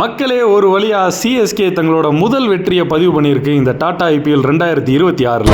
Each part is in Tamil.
மக்களே, ஒரு வழியா சிஎஸ்கே தங்களோட முதல் வெற்றியை பதிவு பண்ணியிருக்கு இந்த டாடா ஐபிஎல் 2026.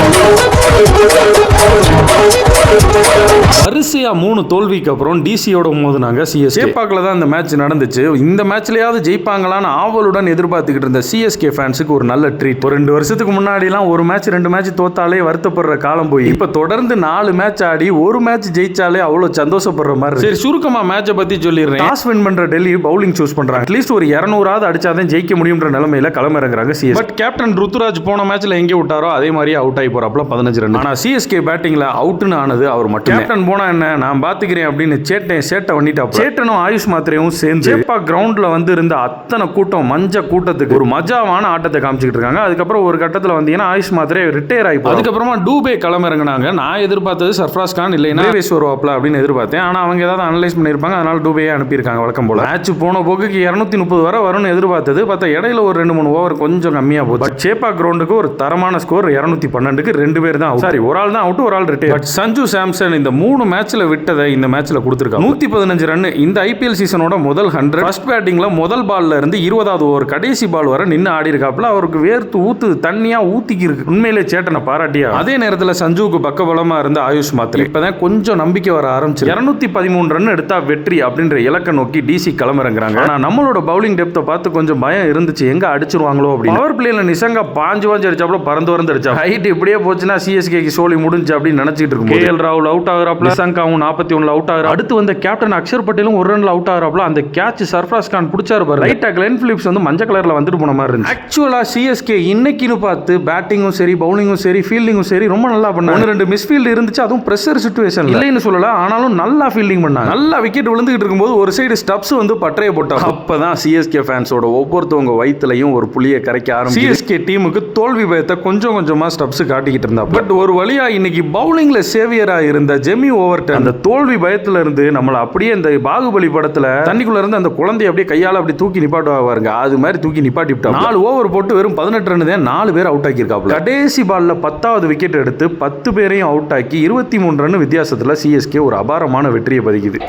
வரிசையா 3 தோல்விக்கு அப்புறம் டிசியோட மோதுனாங்க சிஎஸ்கே. சேப்பாக்கில் தான் இந்த மேட்ச் நடந்துச்சு. இந்த மேட்ச்லயாவது ஜெயிப்பாங்களான்னு ஆவலுடன் எதிர்பார்த்துக்கிட்டு இருந்த சிஎஸ்கே ஃபேன்ஸுக்கு ஒரு நல்ல ட்ரீட். ஒரு 2 வருஷத்துக்கு முன்னாடிலாம் ஒரு மேட்ச் 2 மேட்ச் தோத்தாலே வருத்தப்படுற காலம் போய் இப்ப தொடர்ந்து 4 மேட்ச் ஆடி ஒரு மேட்ச் ஜெயிச்சாலே அவ்வளவு சந்தோஷப்படுற மாதிரி. சரி, சுருக்கமா மேட்சை பத்தி சொல்லிடுறேன். டாஸ் வின் பண்ற டெல்லி பவுலிங் சூஸ் பண்றாங்க. அட்லீஸ்ட் ஒரு 200 அடிச்சாதான் ஜெயிக்க முடியும்ன்ற நிலைமையில களமிறங்குறாங்க சிஎஸ்கே. பட் கேப்டன் ருத்துராஜ் போன மேட்ச்ல எங்கே விட்டாரோ அதே மாதிரி அவுட் ஆகி போறாப்ல 15 ரன். ஆனா சிஎஸ்கே பேட்டிங்ல அவுட்னு ஆனது அவர் மட்டும். கேப்டன் போனா என்ன, நான் பாத்துக்கிறேன் அப்படின்னு சேட்டை பண்ணிட்டாப்ல. சேட்டனும் ஆயுஷ் மாத்திரையும் சேர்ந்து சேப்பா கிரவுண்ட்ல வந்து இருந்த அத்தனை கூட்டம் மஞ்ச கூட்டத்துக்கு ஒரு மஜாவான ஆட்டத்தை காமிச்சிட்டு இருக்காங்க. அதுக்கப்புறம் ஒரு கட்டத்தில் வந்தீங்கன்னா ஆயுஷ் மாத்திரை ரிட்டையர் ஆகி அதுக்கப்புறமா டூபே களமிறங்கினாங்க. நான் எதிர்பார்த்தது சர்ஃப்ராஸ் கான் இல்லைன்னா வருவாப்ல அப்படின்னு எதிர்பார்த்தேன். ஆனா அவங்க ஏதாவது அனலைஸ் பண்ணிருப்பாங்க, அதனால டூபே அனுப்பியிருக்காங்க. வழக்கம் போல மேட்ச் போன போக்குக்கு 230 வரை வரும்னு எதிர்பார்த்தது. பார்த்தா இடையில ஒரு 2-3 ஓவர் கொஞ்சம் கம்மியா போகுது. பட் சேப்பா கிரவுண்டுக்கு ஒரு தரமான ஸ்கோர் 212க்கு 2 பேர் தான். சாரி, ஒரு ஆள் தான் அவுட், ஒரு ஆள் ரிட்டையர். பட் சஞ்சு சாம்சன் இந்த 3 மேட்ச்ல விட்டதை இந்த மேட்ச்ல கொடுத்திருக்காங்க. 115 ரன். இந்த ஐபிஎல் சீசனோட முதல் 100. ஃபர்ஸ்ட் பேட்டிங்ல முதல் பால்ல இருந்து 20வது ஓவர் கடைசி பால் வரை நின்று ஆடி இருக்காப்ல. அவருக்கு வேர்த்து ஊத்து தண்ணியா ஊத்திக்கு இருக்கு. உண்மையிலே சேட்டனை பாராட்டியா. அதே நேரத்தில் சஞ்சுவுக்கு பக்கபலமா இருந்த ஆயுஷ் மாத்திரை இப்பதான் கொஞ்சம் நம்பிக்கை வர ஆரம்பிச்சு. 213 ரன் எடுத்தா வெற்றி அப்படின்ற இலக்கை நோக்கி டிசி களமிறங்குறாங்க. ஆனா நம்மளோட பவுலிங் டெப்த்தை பார்த்து கொஞ்சம் பயம் இருந்துச்சு, எங்க அடிச்சிருவாங்களோ அப்படின்னு. பவர் பிளேல நிசங்கா பாஞ்சு அடிச்சாப்ல பறந்து அடிச்சா. ஹைட் இப்படியே போச்சுன்னா சிஎஸ்கேக்கு சோலி முடிஞ்சு அப்படின்னு நினைச்சிட்டு இருக்கும். கேஎல் ராகுல் அவுட் ஆகுறாப்ல, நிசங்காவும் 41 அவுட் ஆகுறா. அடுத்து வந்த கேப்டன் அக்ஷர் பட்டேலும் 1 ரன்ல அவுட் ஆகுறாப்ல. அந்த கேட்ச் சர்ஃப்ராஸ் கான் பிடிச்சாரு பாரு. ரைட்டா கிளென் பிலிப்ஸ் வந்து மஞ்சள் கலர்ல வந்துட்டு போன மாதிரி இருந்துச்சு. ஆக்சுவலா சிஎஸ்கே இன்னைக்குன்னு பார்த்து பேட்டிங்கும் சரி பவுலிங்கும் சரி ஃபீல்டிங்கும் சரி ரொம்ப நல்லா பண்ணாங்க. 2 மிஸ்ஃபீல்ட் இருந்துச்சு, அதுவும் பிரஷர் சிச்சுவேஷன் இல்லைன்னு சொல்லல, ஆனாலும் நல்லா ஃபீல்டிங் பண்ணாங்க. நல்லா விக்கெட் விழுந்துகிட்டு இருக்கும்போது ஒரு சைடு ஸ்டப்ஸ் வந்து பட்டைய போட்டாங்க. அப்பதான் சிஎஸ்கே ஃபேன்ஸோட ஒவ்வொருத்தவங்க வயிற்றுலையும் ஒரு புளியை கரைக்க ஆரம்பிச்சு. சிஎஸ்கே டீமுக்கு தோல்வி பயத்தை கொஞ்சம் கொஞ்சமா ஸ்டப்ஸ் காட்டிக்கிட்டு இருந்தா. பட் ஒரு வழியா இன்னைக்கு பவுலிங்ல சேவியரா இருந்த ஜெமி ஓவர்டன் அந்த தோல்வி பயத்துல இருந்து நம்மள அப்படியே இந்த பாகுபலி படத்துல தண்ணிக்குள்ள இருந்து அந்த குழந்தைய அப்படியே கையால அப்படி தூக்கி நிப்பாட்டுவாருங்க, அது மாதிரி தூக்கி நிப்பாட்டிவிட்டா. 4 ஓவர் போட்டு வெறும் 18 ரன் தான் 4 பேர் அவுட் ஆக்கியிருக்காப்ல. கடைசி பால்ல 10வது விக்கெட் எடுத்து 10 பேரையும் அவுட் ஆக்கி 23 ரன் வித்தியாசத்துல சிஎஸ்கே ஒரு அபாரமான வெற்றியை பதிக்குது.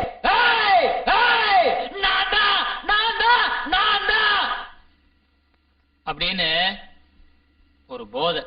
அப்படின்னு ஒரு போதை.